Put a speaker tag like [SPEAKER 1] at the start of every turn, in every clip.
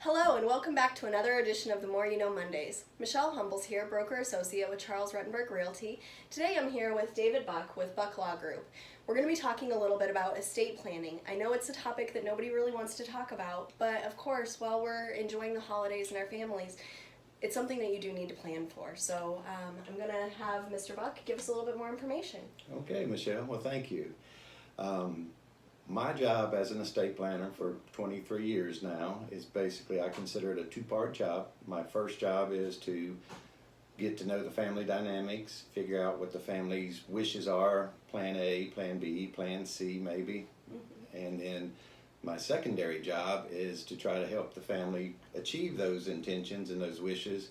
[SPEAKER 1] Hello and welcome back to another edition of the More You Know Mondays. Michelle Humbles here, broker associate with Charles Rettenberg Realty. Today I'm here with David Buck with Buck Law Group. We're going to be talking a little bit about estate planning. I know it's a topic that nobody really wants to talk about, but of course while we're enjoying the holidays and our families, it's something that you do need to plan for. So I'm going to have Mr. Buck give us a little bit more information.
[SPEAKER 2] Okay, Michelle. Well, thank you. My job as an estate planner for 23 years now is basically, I consider it a two-part job. My first job is to get to know the family dynamics, figure out what the family's wishes are, plan A, plan B, plan C maybe. And then my secondary job is to try to help the family achieve those intentions and those wishes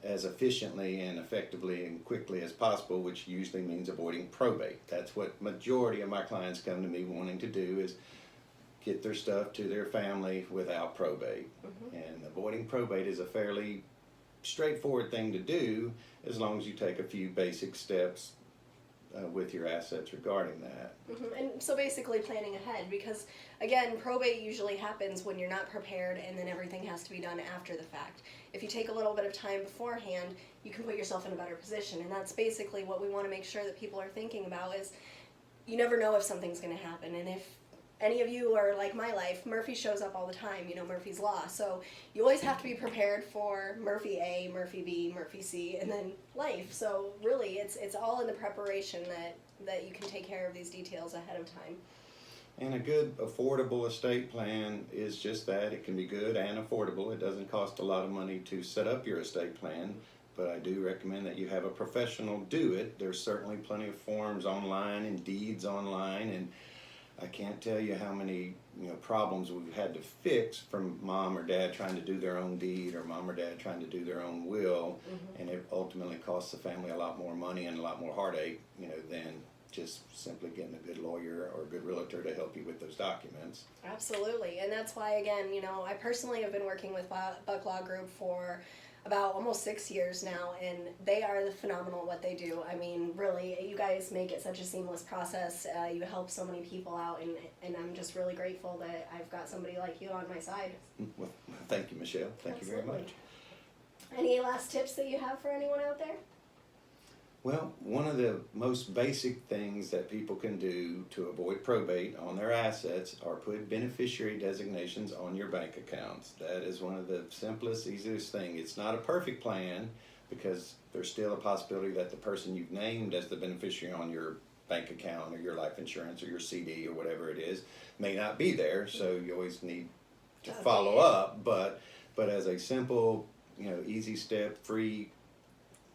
[SPEAKER 2] as efficiently and effectively and quickly as possible, which usually means avoiding probate. That's what majority of my clients come to me wanting to do, is get their stuff to their family without probate. And avoiding probate is a fairly straightforward thing to do as long as you take a few basic steps with your assets regarding that.
[SPEAKER 1] And so basically planning ahead, because again, probate usually happens when you're not prepared and then everything has to be done after the fact. If you take a little bit of time beforehand, you can put yourself in a better position, and that's basically what we want to make sure that people are thinking about. Is you never know if something's going to happen, and if any of you are like my life, Murphy shows up all the time, you know, Murphy's Law. So you always have to be prepared for Murphy A, Murphy B, Murphy C, and then life. So really, it's all in the preparation that you can take care of these details ahead of time.
[SPEAKER 2] And a good affordable estate plan is just that. It can be good and affordable. It doesn't cost a lot of money to set up your estate plan, but I do recommend that you have a professional do it. There's certainly plenty of forms online and deeds online, and I can't tell you how many problems we've had to fix from mom or dad trying to do their own deed or mom or dad trying to do their own will, and it ultimately costs the family a lot more money and a lot more heartache, than just simply getting a good lawyer or a good realtor to help you with those documents.
[SPEAKER 1] Absolutely, and that's why, again, I personally have been working with Buck Law Group for about almost 6 years now, and they are phenomenal at what they do. I mean, really, you guys make it such a seamless process. You help so many people out, and I'm just really grateful that I've got somebody like you on my side.
[SPEAKER 2] Well, thank you, Michelle. Thank you very much.
[SPEAKER 1] Any last tips that you have for anyone out there?
[SPEAKER 2] Well, one of the most basic things that people can do to avoid probate on their assets are put beneficiary designations on your bank accounts. That is one of the simplest, easiest things. It's not a perfect plan because there's still a possibility that the person you've named as the beneficiary on your bank account or your life insurance or your CD or whatever it is may not be there, so you always need to follow up. But as a simple, easy step, free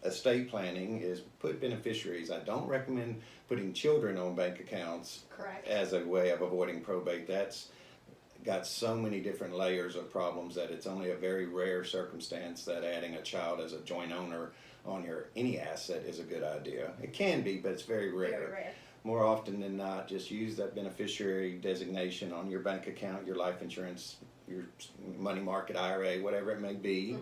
[SPEAKER 2] estate planning is put beneficiaries. I don't recommend putting children on bank accounts.
[SPEAKER 1] Correct. As
[SPEAKER 2] a way of avoiding probate. That's got so many different layers of problems that it's only a very rare circumstance that adding a child as a joint owner on any asset is a good idea. It can be, but it's very rare.
[SPEAKER 1] Very rare.
[SPEAKER 2] More often than not, just use that beneficiary designation on your bank account, your life insurance, your money market IRA, whatever it may be.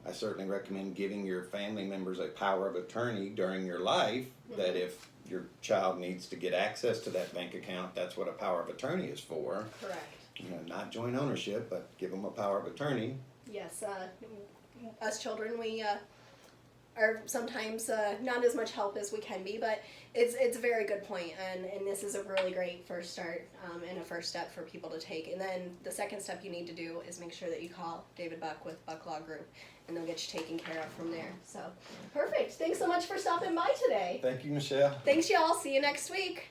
[SPEAKER 2] I certainly recommend giving your family members a power of attorney during your life, that if your child needs to get access to that bank account, that's what a power of attorney is for.
[SPEAKER 1] Correct.
[SPEAKER 2] Not joint ownership, but give them a power of attorney.
[SPEAKER 1] Yes, us children, we are sometimes not as much help as we can be, but it's a very good point, and this is a really great first start and a first step for people to take. And then the second step you need to do is make sure that you call David Buck with Buck Law Group, and they'll get you taken care of from there. So, perfect. Thanks so much for stopping by today.
[SPEAKER 2] Thank you, Michelle.
[SPEAKER 1] Thanks, y'all. See you next week.